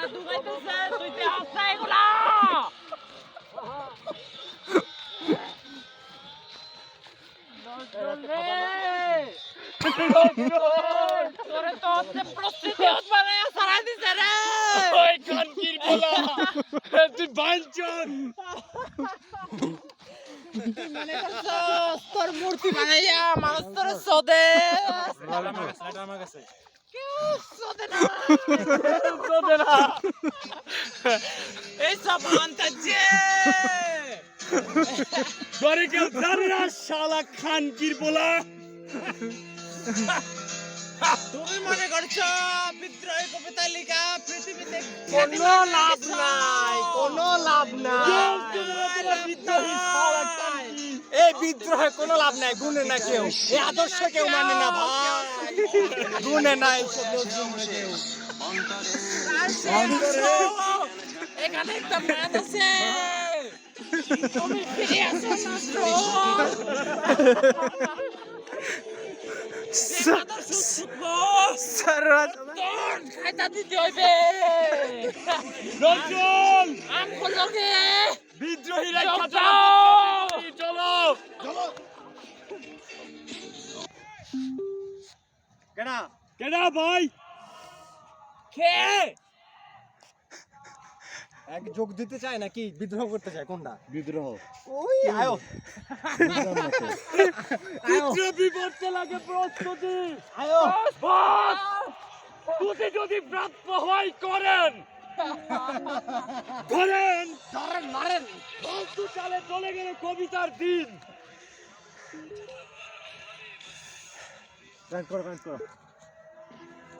এরা দুগাইতেছে তুই তে আসা এগুলা তোরে তো হচ্ছে প্রস্তুতি বানায়া সারাই দিছে রে ওই কানকির বলা তুই বাঞ্চন মানে করছস তোর মূর্তি বানাইয়া মানুষ তোরে সদে আমার কাছে কেউ সদে না তোদের না এই সব আনতাছে ঘরে কেউ জানে না শালা খানকির বলা তুমি মনে করছো বিদ্রোহী কবিতা লেখা পৃথিবীতে কোনো লাভ নাই, কোনো লাভ নাই। এই বিদ্রোহে কোনো লাভ নাই, গুনে না কেউ, এই আদর্শ কেউ মানে না ভাই, গুনে না এইসব লোকজন কেউ। এখানে একটা ম্যাচ আছে তুমি ফিরে আসো খাইতা দিতে হইবে নজরুল আমগুলো লোকে বিদ্রোহীরা চলো কেনা কেডা ভাই খে এক যোগ দিতে চায় নাকি বিদ্রোহ করতে চায় কোনটা? বিদ্রোহ ওই আয়ো বিদ্রোহী করতে লাগে প্রস্তুতি আয়ো প্রস্তুতি যদি প্রাপ্ত হয় করেন ধরেন মারেন ফালতু চালে চলে গেলে কবিতার দিন করো